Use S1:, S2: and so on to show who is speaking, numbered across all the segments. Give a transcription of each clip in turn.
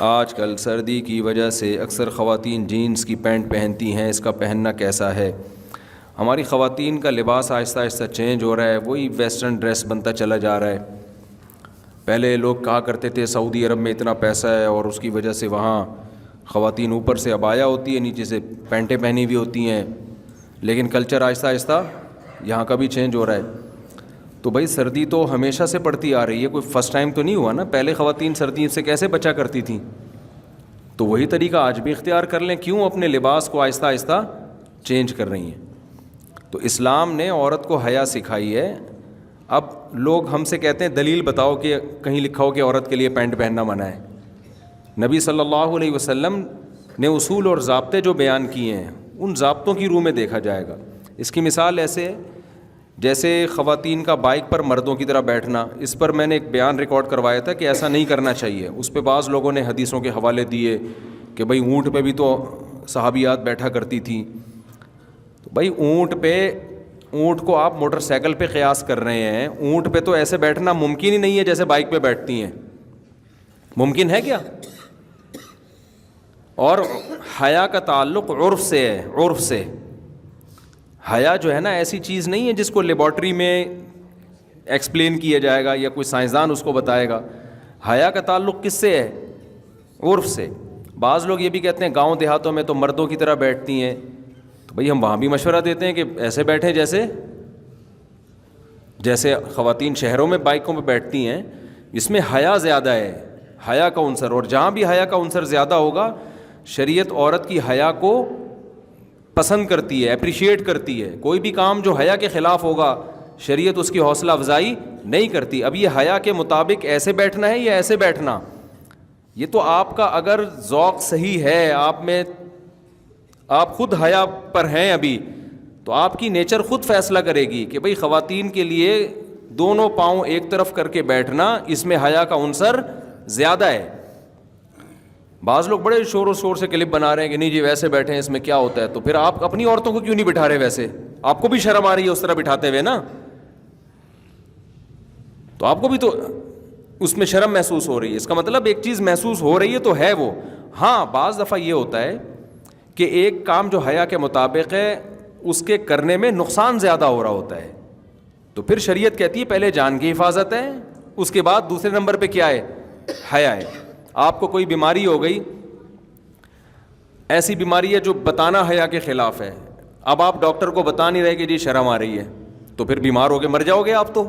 S1: آج کل سردی کی وجہ سے اکثر خواتین جینس کی پینٹ پہنتی ہیں، اس کا پہننا کیسا ہے؟ ہماری خواتین کا لباس آہستہ آہستہ چینج ہو رہا ہے، وہی ویسٹرن ڈریس بنتا چلا جا رہا ہے۔ پہلے لوگ کہا کرتے تھے سعودی عرب میں اتنا پیسہ ہے اور اس کی وجہ سے وہاں خواتین اوپر سے عبایا ہوتی ہے، نیچے سے پینٹیں پہنی ہوئی ہوتی ہیں، لیکن کلچر آہستہ آہستہ یہاں کا بھی چینج ہو رہا ہے۔ تو بھائی سردی تو ہمیشہ سے پڑتی آ رہی ہے، کوئی فرسٹ ٹائم تو نہیں ہوا نا۔ پہلے خواتین سردی سے کیسے بچا کرتی تھیں، تو وہی طریقہ آج بھی اختیار کر لیں، کیوں اپنے لباس کو آہستہ آہستہ چینج کر رہی ہیں؟ تو اسلام نے عورت کو حیا سکھائی ہے۔ اب لوگ ہم سے کہتے ہیں دلیل بتاؤ کہ کہیں لکھا ہو کہ عورت کے لیے پینٹ پہننا منع ہے۔ نبی صلی اللہ علیہ وسلم نے اصول اور ضابطے جو بیان کیے ہیں ان ضابطوں کی روح میں دیکھا جائے گا۔ اس کی مثال ایسے جیسے خواتین کا بائک پر مردوں کی طرح بیٹھنا، اس پر میں نے ایک بیان ریکارڈ کروایا تھا کہ ایسا نہیں کرنا چاہیے۔ اس پہ بعض لوگوں نے حدیثوں کے حوالے دیے کہ بھئی اونٹ پہ بھی تو صحابیات بیٹھا کرتی تھیں۔ تو بھئی اونٹ کو آپ موٹر سائیکل پہ قیاس کر رہے ہیں، اونٹ پہ تو ایسے بیٹھنا ممکن ہی نہیں ہے جیسے بائک پہ بیٹھتی ہیں، ممکن ہے کیا؟ اور حیا کا تعلق عرف سے ہے، عرف سے۔ حیا جو ہے نا ایسی چیز نہیں ہے جس کو لیبارٹری میں ایکسپلین کیا جائے گا یا کوئی سائنسدان اس کو بتائے گا۔ حیا کا تعلق کس سے ہے؟ عرف سے۔ بعض لوگ یہ بھی کہتے ہیں گاؤں دیہاتوں میں تو مردوں کی طرح بیٹھتی ہیں، تو بھئی ہم وہاں بھی مشورہ دیتے ہیں کہ ایسے بیٹھیں جیسے خواتین شہروں میں بائکوں پہ بیٹھتی ہیں، اس میں حیا زیادہ ہے، حیا کا عنصر۔ اور جہاں بھی حیا کا عنصر زیادہ ہوگا شریعت عورت کی حیا کو پسند کرتی ہے، اپریشیٹ کرتی ہے۔ کوئی بھی کام جو حیا کے خلاف ہوگا شریعت اس کی حوصلہ افزائی نہیں کرتی۔ اب یہ حیا کے مطابق ایسے بیٹھنا ہے یا ایسے بیٹھنا، یہ تو آپ کا اگر ذوق صحیح ہے، آپ خود حیا پر ہیں ابھی، تو آپ کی نیچر خود فیصلہ کرے گی کہ بھئی خواتین کے لیے دونوں پاؤں ایک طرف کر کے بیٹھنا، اس میں حیا کا عنصر زیادہ ہے۔ بعض لوگ بڑے شور و شور سے کلپ بنا رہے ہیں کہ نہیں جی ویسے بیٹھیں، اس میں کیا ہوتا ہے؟ تو پھر آپ اپنی عورتوں کو کیوں نہیں بٹھا رہے؟ ویسے آپ کو بھی شرم آ رہی ہے اس طرح بٹھاتے ہوئے نا، تو آپ کو بھی تو اس میں شرم محسوس ہو رہی ہے۔ اس کا مطلب ایک چیز محسوس ہو رہی ہے تو ہے وہ۔ ہاں بعض دفعہ یہ ہوتا ہے کہ ایک کام جو حیا کے مطابق ہے اس کے کرنے میں نقصان زیادہ ہو رہا ہوتا ہے، تو پھر شریعت کہتی ہے پہلے جان کی حفاظت ہے، اس کے بعد دوسرے نمبر پہ کیا ہے؟ حیا ہے۔ آپ کو کوئی بیماری ہو گئی، ایسی بیماری ہے جو بتانا حیا کے خلاف ہے، اب آپ ڈاکٹر کو بتا نہیں رہے کہ جی شرم آ رہی ہے، تو پھر بیمار ہو کے مر جاؤ گے آپ تو،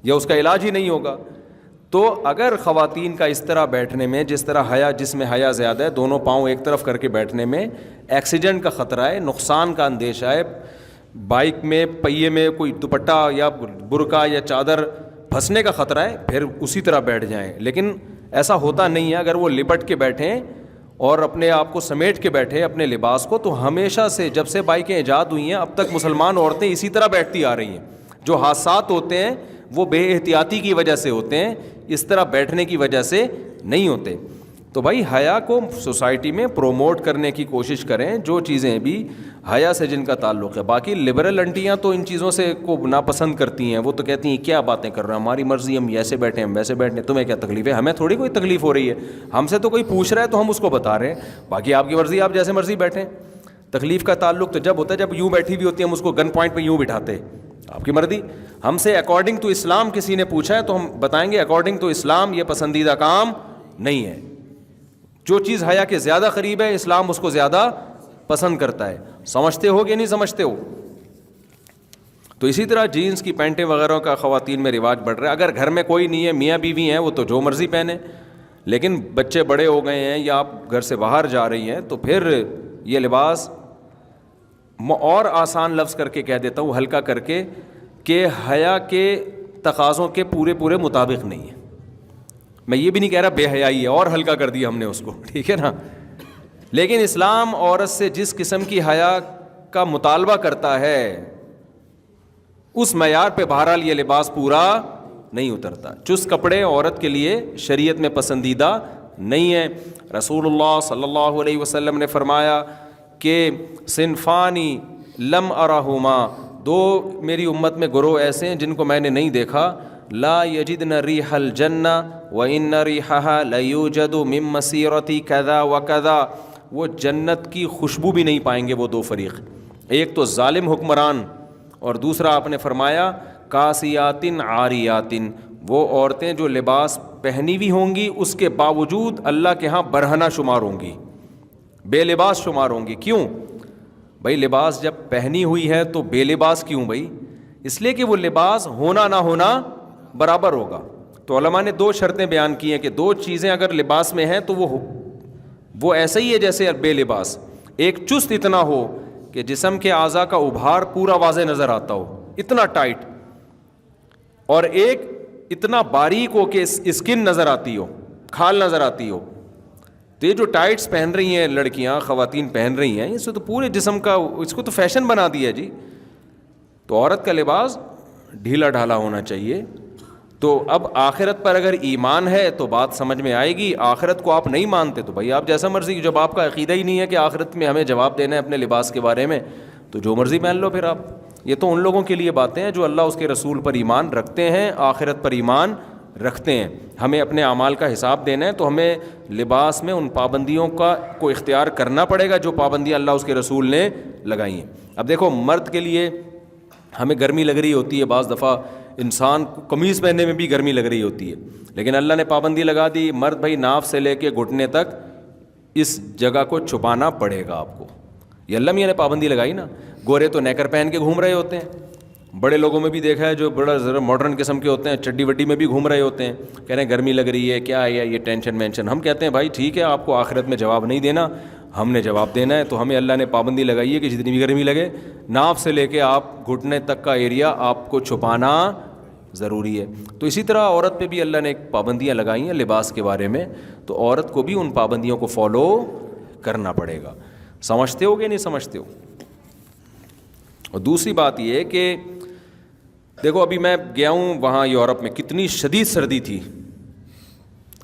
S1: یا اس کا علاج ہی نہیں ہوگا۔ تو اگر خواتین کا اس طرح بیٹھنے میں جس طرح حیا، جس میں حیا زیادہ ہے، دونوں پاؤں ایک طرف کر کے بیٹھنے میں ایکسیڈنٹ کا خطرہ ہے، نقصان کا اندیشہ ہے، بائک میں پہیے میں کوئی دوپٹہ یا برقع یا چادر پھنسنے کا خطرہ ہے، پھر اسی طرح بیٹھ جائیں۔ لیکن ایسا ہوتا نہیں ہے۔ اگر وہ لپٹ کے بیٹھیں اور اپنے آپ کو سمیٹ کے بیٹھے اپنے لباس کو، تو ہمیشہ سے جب سے بائکیں ایجاد ہوئی ہیں اب تک مسلمان عورتیں اسی طرح بیٹھتی آ رہی ہیں۔ جو حادثات ہوتے ہیں وہ بے احتیاطی کی وجہ سے ہوتے ہیں، اس طرح بیٹھنے کی وجہ سے نہیں ہوتے۔ تو بھائی حیا کو سوسائٹی میں پروموٹ کرنے کی کوشش کریں، جو چیزیں بھی حیا سے جن کا تعلق ہے۔ باقی لبرل انٹیاں تو ان چیزوں سے کو ناپسند کرتی ہیں، وہ تو کہتی ہیں کیا باتیں کر رہے ہیں، ہماری مرضی، ہم ایسے بیٹھیں ہم ویسے بیٹھیں، تمہیں کیا تکلیف ہے؟ ہمیں تھوڑی کوئی تکلیف ہو رہی ہے، ہم سے تو کوئی پوچھ رہا ہے تو ہم اس کو بتا رہے ہیں، باقی آپ کی مرضی، آپ جیسے مرضی بیٹھیں۔ تکلیف کا تعلق تو جب ہوتا ہے جب یوں بیٹھی بھی ہوتی ہے، ہم اس کو گن پوائنٹ پہ یوں بٹھاتے، آپ کی مرضی۔ ہم سے اکارڈنگ ٹو اسلام کسی نے پوچھا ہے تو ہم بتائیں گے اکارڈنگ ٹو اسلام یہ پسندیدہ کام نہیں ہے۔ جو چیز حیا کے زیادہ قریب ہے اسلام اس کو زیادہ پسند کرتا ہے۔ سمجھتے ہو کہ نہیں سمجھتے ہو؟ تو اسی طرح جینس کی پینٹیں وغیرہ کا خواتین میں رواج بڑھ رہا ہے۔ اگر گھر میں کوئی نہیں ہے، میاں بیوی ہیں، وہ تو جو مرضی پہنے، لیکن بچے بڑے ہو گئے ہیں یا آپ گھر سے باہر جا رہی ہیں تو پھر یہ لباس، اور آسان لفظ کر کے کہہ دیتا ہوں ہلکا کر کے، کہ حیا کے تقاضوں کے پورے مطابق نہیں ہے۔ میں یہ بھی نہیں کہہ رہا بے حیائی ہے، اور ہلکا کر دیا ہم نے اس کو، ٹھیک ہے نا۔ لیکن اسلام عورت سے جس قسم کی حیا کا مطالبہ کرتا ہے اس معیار پہ بہرحال یہ لباس پورا نہیں اترتا۔ چست کپڑے عورت کے لیے شریعت میں پسندیدہ نہیں ہے۔ رسول اللہ صلی اللہ علیہ وسلم نے فرمایا کہ صنفانی لم ارہما، دو میری امت میں گروہ ایسے ہیں جن کو میں نے نہیں دیکھا، لا یجدن ریح الجنہ وان ریحہا لیوجد من مسیرۃ کذا وکذا، وہ جنت کی خوشبو بھی نہیں پائیں گے وہ دو فریق، ایک تو ظالم حکمران اور دوسرا آپ نے فرمایا کاسیات عاریات، وہ عورتیں جو لباس پہنی ہوئی ہوں گی اس کے باوجود اللہ کے ہاں برہنہ شمار ہوں گی، بے لباس شمار ہوں گی۔ کیوں بھائی؟ لباس جب پہنی ہوئی ہے تو بے لباس کیوں بھائی؟ اس لیے کہ وہ لباس ہونا نہ ہونا برابر ہوگا۔ تو علماء نے دو شرطیں بیان کی ہیں کہ دو چیزیں اگر لباس میں ہیں تو وہ ایسا ہی ہے جیسے بے لباس، ایک چست اتنا ہو کہ جسم کے اعضاء کا ابھار پورا واضح نظر آتا ہو، اتنا ٹائٹ، اور ایک اتنا باریک ہو کہ اسکن نظر آتی ہو، کھال نظر آتی ہو۔ تو یہ جو ٹائٹس پہن رہی ہیں لڑکیاں، خواتین پہن رہی ہیں، اس کو تو پورے جسم کا، اس کو تو فیشن بنا دیا جی۔ تو عورت کا لباس ڈھیلا ڈھالا ہونا چاہیے۔ تو اب آخرت پر اگر ایمان ہے تو بات سمجھ میں آئے گی، آخرت کو آپ نہیں مانتے تو بھائی آپ جیسا مرضی، جب آپ کا عقیدہ ہی نہیں ہے کہ آخرت میں ہمیں جواب دینا ہے اپنے لباس کے بارے میں، تو جو مرضی پہن لو پھر آپ۔ یہ تو ان لوگوں کے لیے باتیں ہیں جو اللہ اس کے رسول پر ایمان رکھتے ہیں، آخرت پر ایمان رکھتے ہیں۔ ہمیں اپنے اعمال کا حساب دینا ہے تو ہمیں لباس میں ان پابندیوں کو اختیار کرنا پڑے گا جو پابندیاں اللہ اس کے رسول نے لگائی ہیں۔ اب دیکھو، مرد کے لیے ہمیں گرمی لگ رہی ہوتی ہے، بعض دفعہ انسان کو قمیض پہننے میں بھی گرمی لگ رہی ہوتی ہے، لیکن اللہ نے پابندی لگا دی، مرد بھائی ناف سے لے کے گھٹنے تک اس جگہ کو چھپانا پڑے گا آپ کو۔ یہ اللہ میاں نے پابندی لگائی نا۔ گورے تو نیکر پہن کے گھوم رہے ہوتے ہیں، بڑے لوگوں میں بھی دیکھا ہے جو بڑا ذرا ماڈرن قسم کے ہوتے ہیں، چڈی وڈی میں بھی گھوم رہے ہوتے ہیں، کہہ رہے ہیں گرمی لگ رہی ہے، کیا ہے یہ ٹینشن وینشن۔ ہم کہتے ہیں بھائی ٹھیک ہے، آپ کو آخرت میں جواب نہیں دینا، ہم نے جواب دینا ہے، تو ہمیں اللہ نے پابندی لگائی ہے کہ جتنی بھی گرمی لگے ناف سے لے کے آپ گھٹنے تک کا ایریا آپ کو چھپانا ضروری ہے۔ تو اسی طرح عورت پہ بھی اللہ نے ایک پابندیاں لگائی ہیں لباس کے بارے میں، تو عورت کو بھی ان پابندیوں کو فالو کرنا پڑے گا۔ سمجھتے ہو کہ نہیں سمجھتے ہو؟ اور دوسری بات یہ ہے کہ دیکھو، ابھی میں گیا ہوں وہاں یورپ میں، کتنی شدید سردی تھی،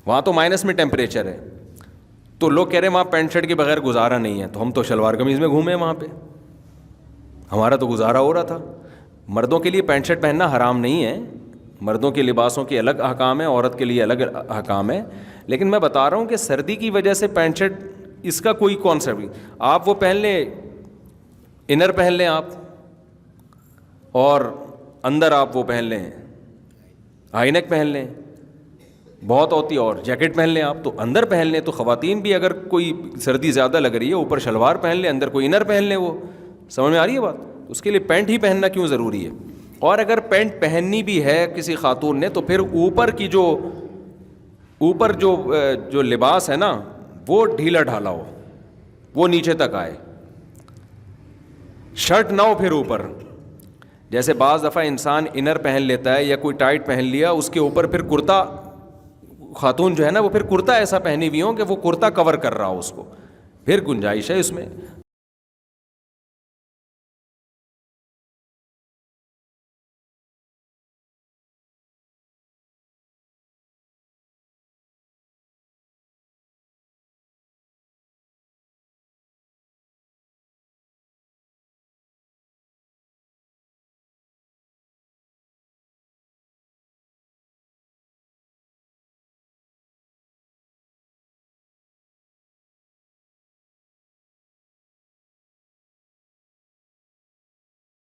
S1: وہاں تو مائنس میں ٹیمپریچر ہے، تو لوگ کہہ رہے ہیں وہاں پینٹ شرٹ کے بغیر گزارا نہیں ہے، تو ہم تو شلوار قمیض میں گھومے وہاں پہ، ہمارا تو گزارا ہو رہا تھا۔ مردوں کے لیے پینٹ شرٹ پہننا حرام نہیں ہے، مردوں کے لباسوں کے الگ احکام ہیں، عورت کے لیے الگ احکام ہے، لیکن میں بتا رہا ہوں کہ سردی کی وجہ سے پینٹ شرٹ اس کا کوئی کانسیپٹ نہیں۔ آپ وہ پہن لیں، انر پہن لیں آپ، اور اندر آپ وہ پہن لیں ہائی نیک پہن لیں، بہت ہوتی ہے، اور جیکٹ پہن لیں آپ، تو اندر پہن لیں۔ تو خواتین بھی اگر کوئی سردی زیادہ لگ رہی ہے، اوپر شلوار پہن لیں، اندر کوئی انر پہن لیں، وہ سمجھ میں آ رہی ہے بات؟ اس کے لیے پینٹ ہی پہننا کیوں ضروری ہے؟ اور اگر پینٹ پہننی بھی ہے کسی خاتون نے تو پھر اوپر جو لباس ہے نا وہ ڈھیلا ڈھالا ہو، وہ نیچے تک آئے، شرٹ نہ ہو پھر اوپر۔ جیسے بعض دفعہ انسان انر پہن لیتا ہے یا کوئی ٹائٹ پہن لیا، اس کے اوپر پھر کرتا، خاتون جو ہے نا وہ پھر کرتا ایسا پہنی ہوئی ہوں کہ وہ کرتا کور کر رہا ہو اس کو، پھر گنجائش ہے اس میں۔